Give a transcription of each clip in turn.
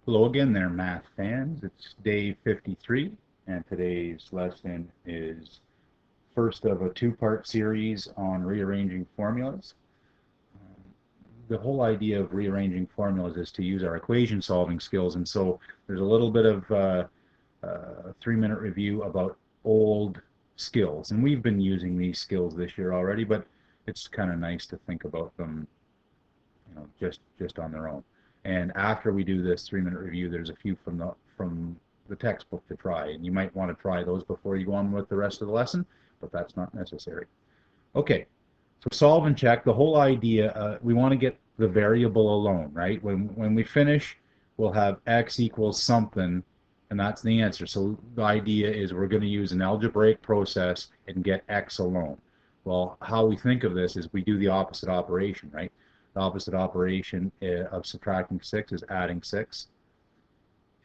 Hello again there, math fans. It's day 53, and today's lesson is first of a two-part series on rearranging formulas. The whole idea of rearranging formulas is to use our equation solving skills, and so there's a little bit of a 3-minute review about old skills, and we've been using these skills this year already, but it's kind of nice to think about them, just on their own. And after we do this 3-minute review, there's a few from the textbook to try, and you might want to try those before you go on with the rest of the lesson, but that's not necessary. Okay, so solve and check. The whole idea, we want to get the variable alone, right? When we finish, we'll have x equals something, and that's the answer. So the idea is we're going to use an algebraic process and get x alone. Well, how we think of this is we do the opposite operation, right? The opposite operation of subtracting 6 is adding 6.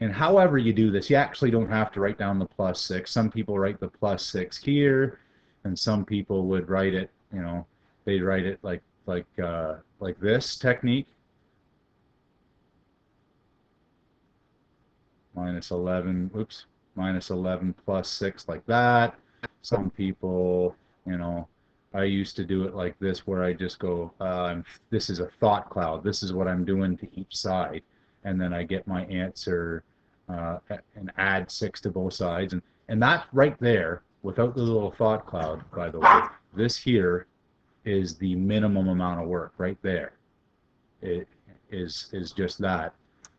And however you do this, you actually don't have to write down the plus 6. Some people write the plus 6 here, and some people would write it, they'd write it like this technique. Minus 11 plus 6 like that. Some people, I used to do it like this, where I just go, this is a thought cloud. This is what I'm doing to each side. And then I get my answer and add 6 to both sides. And that right there, without the little thought cloud, by the way, this here is the minimum amount of work right there. It is just that.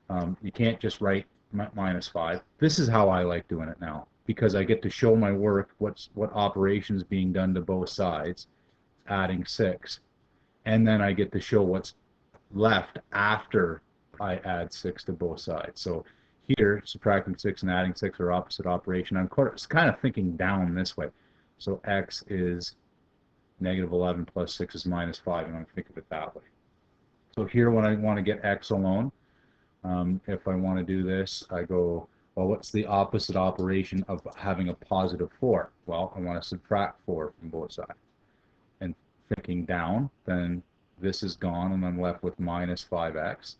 You can't just write minus 5. This is how I like doing it now, because I get to show my work, what operations being done to both sides, adding 6, and then I get to show what's left after I add 6 to both sides. So here, subtracting 6 and adding 6 are opposite operation. I'm kind of thinking down this way. So x is negative 11 plus 6 is minus 5, and I'm thinking of it that way. So here, when I want to get x alone, if I want to do this, I go, well, what's the opposite operation of having a positive 4? Well, I want to subtract 4 from both sides. And thinking down, then this is gone, and I'm left with minus 5x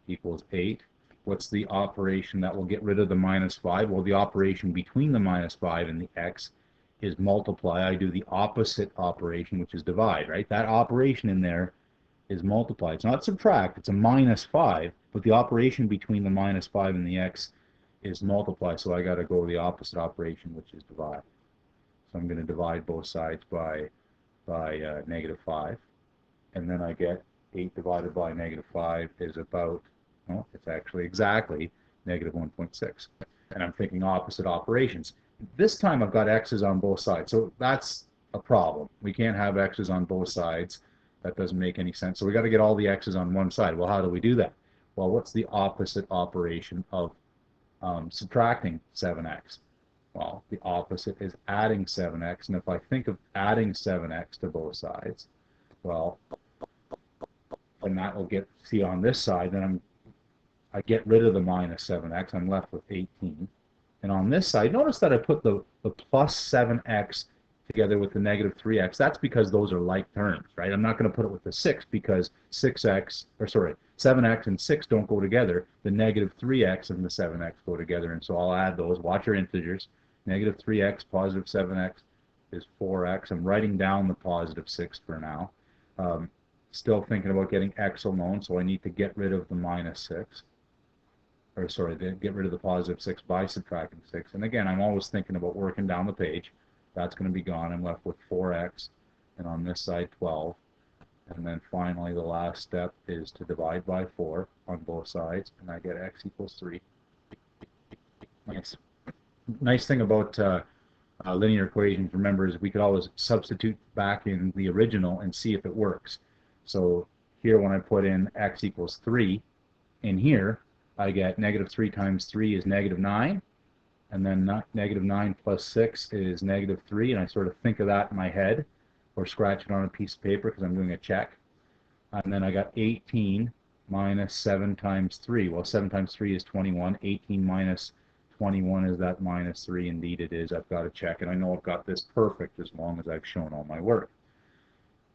equals 8. What's the operation that will get rid of the minus 5? Well, the operation between the minus 5 and the x is multiply. I do the opposite operation, which is divide, right? That operation in there is multiply. It's not subtract, it's a minus 5, but the operation between the minus 5 and the x is multiply, so I got to go the opposite operation, which is divide. So I'm going to divide both sides by negative 5, and then I get 8 divided by negative 5 is about, well, it's actually exactly negative 1.6. And I'm thinking opposite operations. This time I've got x's on both sides, so that's a problem. We can't have x's on both sides. That doesn't make any sense. So we got to get all the x's on one side. Well, how do we do that? Well, what's the opposite operation of subtracting 7x? Well, the opposite is adding 7x. And if I think of adding 7x to both sides, well, and that will get, see, on this side, then I get rid of the minus 7x. I'm left with 18. And on this side, notice that I put the plus 7x together with the negative 3x. That's because those are like terms, right? I'm not going to put it with the 6 because 7x and 6 don't go together. The negative 3x and the 7x go together, and so I'll add those. Watch your integers. Negative 3x, positive 7x is 4x. I'm writing down the positive 6 for now. Still thinking about getting x alone, so I need to get rid of the minus 6. Get rid of the positive 6 by subtracting 6. And again, I'm always thinking about working down the page. That's going to be gone. I'm left with 4x, and on this side 12. And then finally, the last step is to divide by 4 on both sides, and I get x equals 3. Nice thing about linear equations, remember, is we could always substitute back in the original and see if it works. So here, when I put in x equals 3, in here, I get negative 3 times 3 is negative 9. And then negative 9 plus 6 is negative 3, and I sort of think of that in my head, or scratch it on a piece of paper because I'm doing a check. And then I got 18 minus 7 times 3. Well, 7 times 3 is 21. 18 minus 21 is that minus 3. Indeed it is. I've got to check, and I know I've got this perfect as long as I've shown all my work.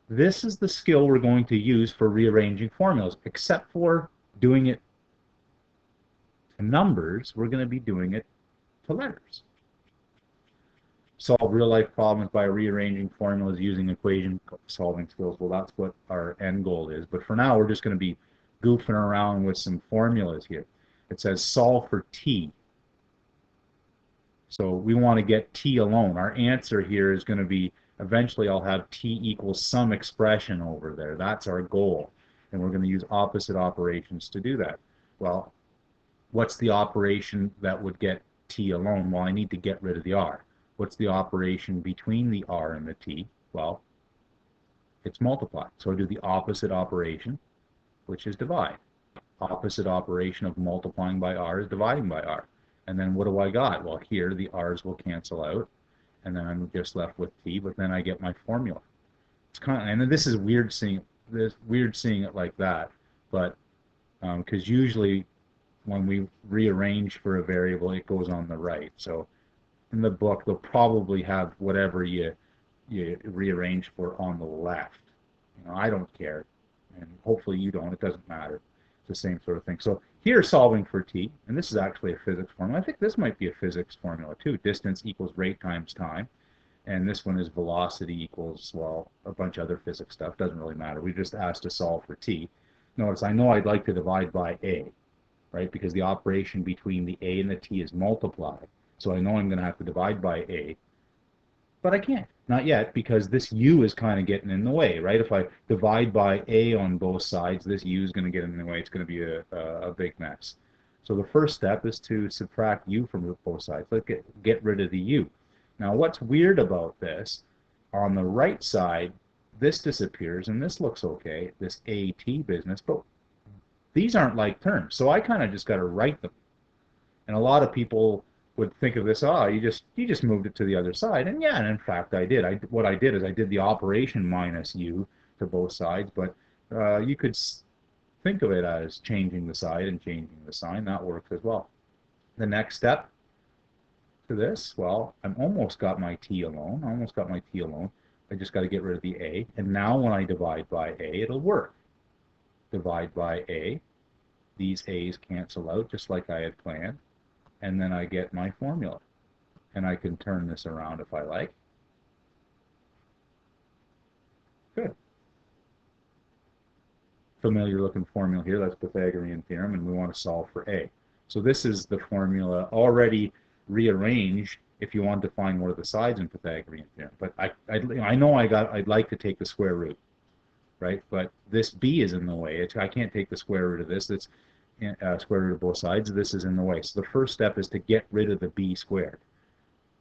This is the skill we're going to use for rearranging formulas, except for doing it numbers, we're going to be doing it to letters. Solve real-life problems by rearranging formulas using equation solving skills. Well, that's what our end goal is. But for now, we're just going to be goofing around with some formulas here. It says solve for t. So we want to get t alone. Our answer here is going to be, eventually I'll have t equals some expression over there. That's our goal. And we're going to use opposite operations to do that. Well, what's the operation that would get t alone? Well, I need to get rid of the r. What's the operation between the r and the t? Well, it's multiply. So I do the opposite operation, which is divide. Opposite operation of multiplying by r is dividing by r. And then what do I got? Well, here the r's will cancel out, and then I'm just left with t, but then I get my formula. It's kind of, and this is weird seeing it like that, but because usually when we rearrange for a variable, it goes on the right. So in the book, they'll probably have whatever you rearrange for on the left. I don't care, and hopefully you don't. It doesn't matter. It's the same sort of thing. So here, solving for t, and this is actually a physics formula. I think this might be a physics formula too. Distance equals rate times time, and this one is velocity equals, well, a bunch of other physics stuff. Doesn't really matter. We just asked to solve for t. Notice I know I'd like to divide by a, right? Because the operation between the a and the t is multiply. So I know I'm going to have to divide by a, but I can't. Not yet, because this u is kind of getting in the way, right? If I divide by a on both sides, this u is going to get in the way. It's going to be a big mess. So the first step is to subtract u from both sides. Let's get rid of the u. Now what's weird about this, on the right side, this disappears, and this looks okay, this at business, but these aren't like terms. So I kind of just got to write them. And a lot of people would think of this, you just moved it to the other side, and yeah, and in fact I did. What I did is I did the operation minus u to both sides, but you could think of it as changing the side and changing the sign. That works as well. The next step to this, well, I'm almost got my t alone. I just got to get rid of the a, and now when I divide by a, it'll work. Divide by a, these a's cancel out just like I had planned, and then I get my formula. And I can turn this around if I like. Good. Familiar looking formula here, that's Pythagorean theorem, and we want to solve for a. So this is the formula already rearranged if you want to find one of the sides in Pythagorean theorem. But I know I'd like to take the square root, right? But this b is in the way. I can't take the square root of this. That's square root of both sides. This is in the way. So the first step is to get rid of the b squared.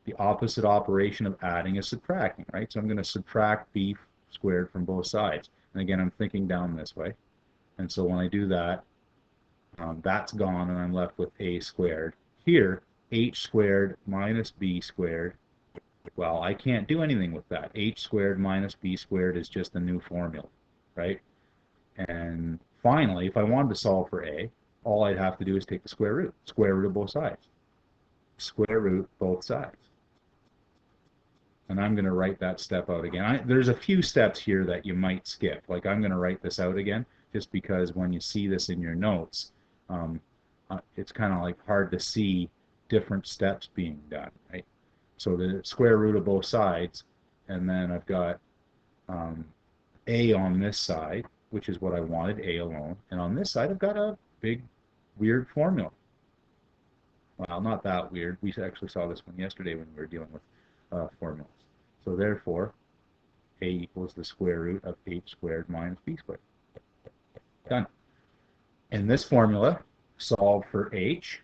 The opposite operation of adding is subtracting, right? So I'm going to subtract b squared from both sides. And again, I'm thinking down this way. And so when I do that, that's gone, and I'm left with a squared. Here, h squared minus b squared. Well, I can't do anything with that. H squared minus b squared is just a new formula, right? And finally, if I wanted to solve for a, all I'd have to do is take the square root of both sides. Square root both sides. And I'm going to write that step out again. There's a few steps here that you might skip. Like I'm going to write this out again, just because when you see this in your notes, it's kind of like hard to see different steps being done, right? So the square root of both sides, and then I've got a on this side, which is what I wanted, a alone. And on this side, I've got a big, weird formula. Well, not that weird. We actually saw this one yesterday when we were dealing with formulas. So therefore, a equals the square root of h squared minus b squared. Done. In this formula, solve for h.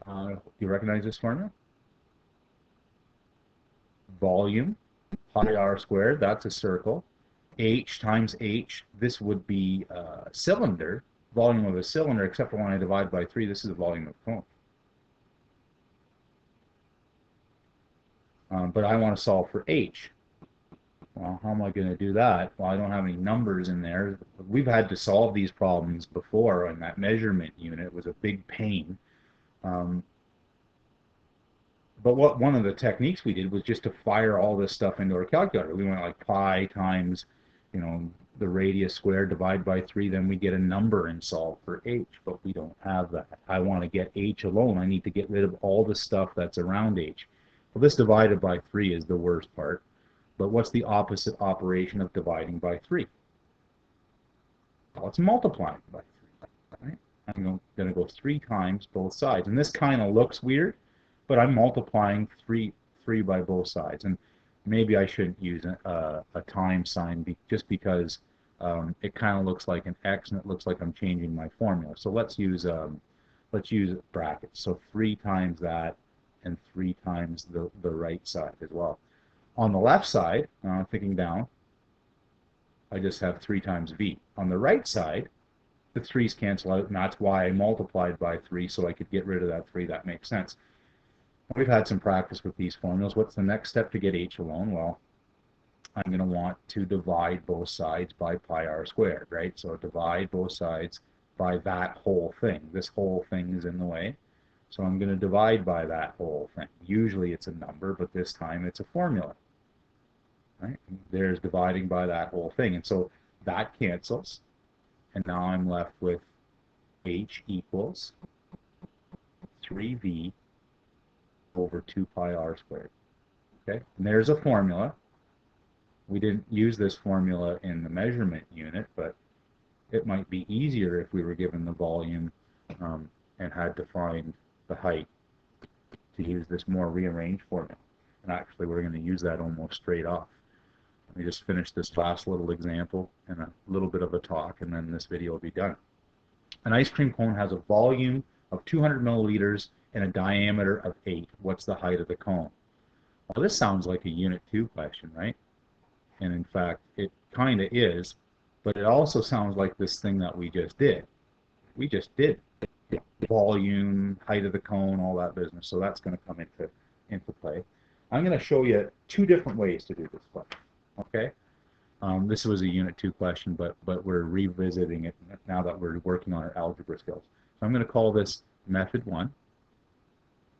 Do you recognize this formula? Volume, pi r squared, that's a circle. H times h, this would be cylinder, volume of a cylinder, except for when I divide by 3, this is the volume of a cone. But I want to solve for h. Well, how am I going to do that? Well, I don't have any numbers in there. We've had to solve these problems before, and that measurement unit was a big pain. But one of the techniques we did was just to fire all this stuff into our calculator. We went like pi times, the radius squared, divide by 3, then we get a number and solve for h, but we don't have that. I want to get h alone. I need to get rid of all the stuff that's around h. Well, this divided by 3 is the worst part, but what's the opposite operation of dividing by 3? Well, it's multiplying by 3, right? I'm going to go 3 times both sides, and this kind of looks weird, but I'm multiplying 3 by both sides, and maybe I shouldn't use a time sign just because it kind of looks like an X and it looks like I'm changing my formula. So let's use brackets. So 3 times that and 3 times the right side as well. On the left side, thinking down, I just have 3 times V. On the right side, the 3's cancel out, and that's why I multiplied by 3 so I could get rid of that 3. That makes sense. We've had some practice with these formulas. What's the next step to get h alone? Well, I'm going to want to divide both sides by pi r squared, right? So divide both sides by that whole thing. This whole thing is in the way, so I'm going to divide by that whole thing. Usually it's a number, but this time it's a formula, right? There's dividing by that whole thing, and so that cancels, and now I'm left with h equals 3v over 2 pi r squared. Okay, and there's a formula. We didn't use this formula in the measurement unit, but it might be easier if we were given the volume and had to find the height to use this more rearranged formula. And actually, we're going to use that almost straight off. Let me just finish this last little example and a little bit of a talk, and then this video will be done. An ice cream cone has a volume of 200 milliliters and a diameter of 8. What's the height of the cone? Well, this sounds like a Unit 2 question, right? And in fact, it kind of is, but it also sounds like this thing that we just did. We just did volume, height of the cone, all that business. So that's going to come into play. I'm going to show you 2 different ways to do this question. Okay? This was a Unit 2 question, but we're revisiting it now that we're working on our algebra skills. So I'm going to call this Method 1.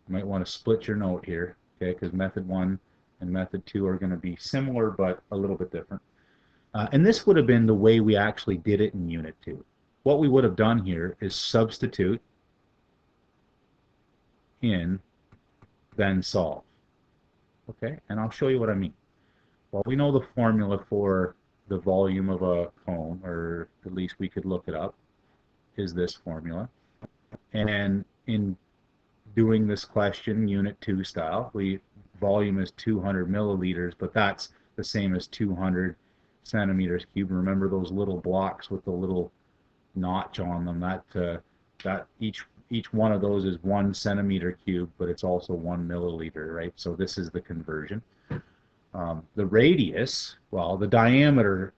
You might want to split your note here, okay, because Method 1 and Method 2 are going to be similar but a little bit different. And this would have been the way we actually did it in Unit 2. What we would have done here is substitute in, then solve. Okay, and I'll show you what I mean. Well, we know the formula for the volume of a cone, or at least we could look it up, is this formula. And in doing this question, Unit 2 style, volume is 200 milliliters, but that's the same as 200 centimeters cubed. Remember those little blocks with the little notch on them? That each one of those is 1 centimeter cubed, but it's also 1 milliliter, right? So this is the conversion. The radius, well, the diameter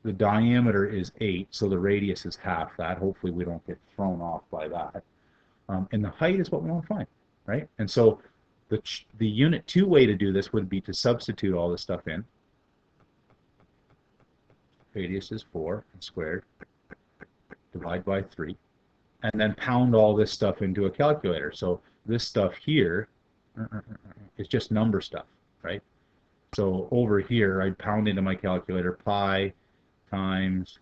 is 8, so the radius is half that. Hopefully we don't get thrown off by that. And the height is what we want to find, right? And so the Unit 2 way to do this would be to substitute all this stuff in. Radius is 4 squared, divide by 3, and then pound all this stuff into a calculator. So this stuff here is just number stuff, right? So over here, I pound into my calculator pi times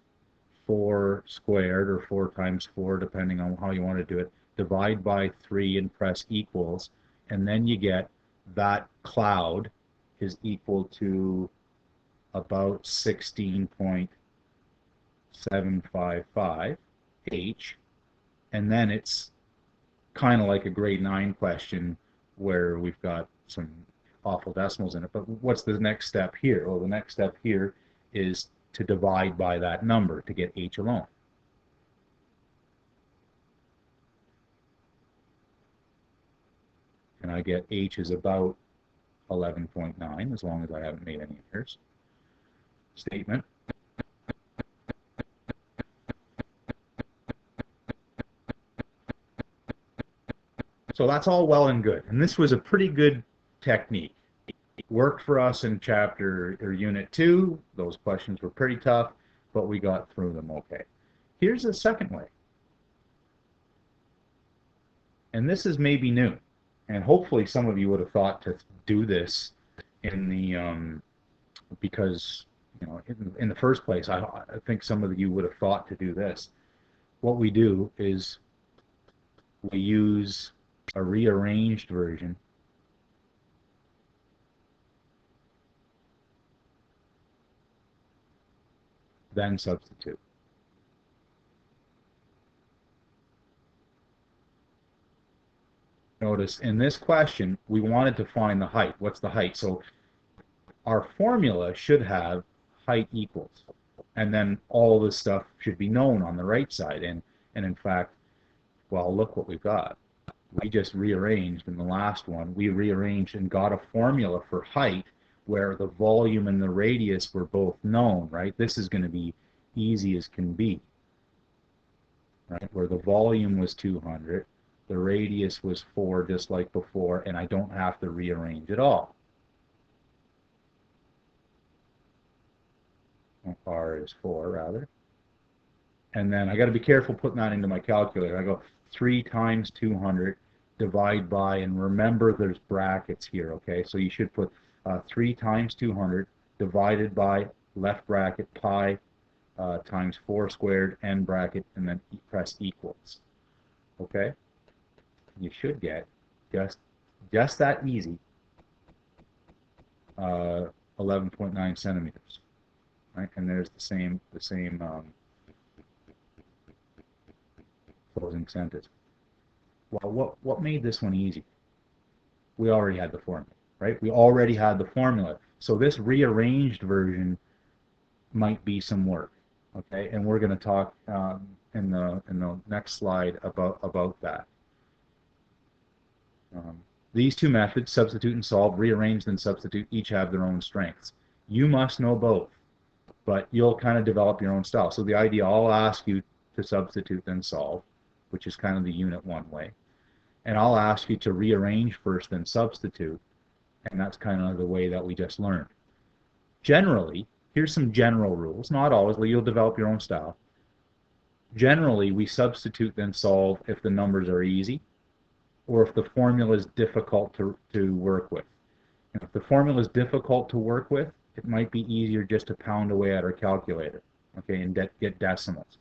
4 squared, or 4 times 4, depending on how you want to do it, divide by 3 and press equals, and then you get that cloud is equal to about 16.755 h, and then it's kind of like a grade 9 question where we've got some awful decimals in it. But what's the next step here? Well, the next step here is to divide by that number to get h alone. And I get h is about 11.9, as long as I haven't made any errors. Statement. So that's all well and good. And this was a pretty good technique. It worked for us in chapter or Unit 2. Those questions were pretty tough, but we got through them okay. Here's the second way. And this is maybe new. And hopefully some of you would have thought to do this in the because in the first place, I think some of you would have thought to do this. What we do is we use a rearranged version, then substitute. Notice in this question, we wanted to find the height. What's the height? So our formula should have height equals. And then all this stuff should be known on the right side. And in fact, well, look what we've got. We just rearranged in the last one. We rearranged and got a formula for height where the volume and the radius were both known, right? This is going to be easy as can be, right? Where the volume was 200, the radius was 4 just like before, and I don't have to rearrange at all. R is 4 rather. And then I got to be careful putting that into my calculator. I go 3 times 200 divide by, and remember there's brackets here, okay? So you should put 3 times 200 divided by left bracket pi times 4 squared end bracket, and then press equals, okay? You should get just that easy 11.9 centimeters, right? And there's the same closing sentence. Well, what made this one easy? We already had the formula, right? We already had the formula. So this rearranged version might be some work, okay? And we're going to talk in the next slide about that. These two methods, substitute and solve, rearrange then substitute, each have their own strengths. You must know both, but you'll kind of develop your own style. So the idea, I'll ask you to substitute then solve, which is kind of the unit 1 way. And I'll ask you to rearrange first, then substitute, and that's kind of the way that we just learned. Generally, here's some general rules. Not always, you'll develop your own style. Generally, we substitute then solve if the numbers are easy, or if the formula is difficult to work with. And if the formula is difficult to work with, it might be easier just to pound away at our calculator, okay, and get decimals.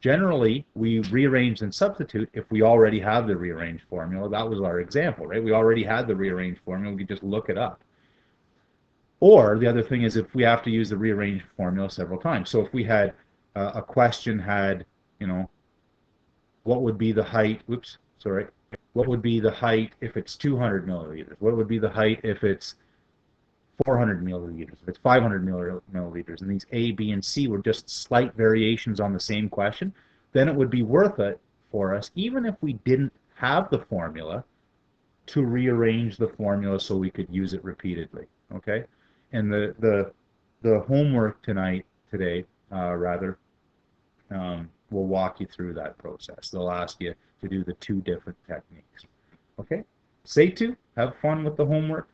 Generally, we rearrange and substitute if we already have the rearranged formula. That was our example, right? We already had the rearranged formula. We could just look it up. Or the other thing is if we have to use the rearranged formula several times. So if we had a question had, what would be the height, what would be the height if it's 200 milliliters? What would be the height if it's 400 milliliters, if it's 500 milliliters, and these A, B, and C were just slight variations on the same question, then it would be worth it for us, even if we didn't have the formula, to rearrange the formula so we could use it repeatedly, okay? And the homework today, will walk you through that process. They'll ask you to do the 2 different techniques, okay? Say to, have fun with the homework.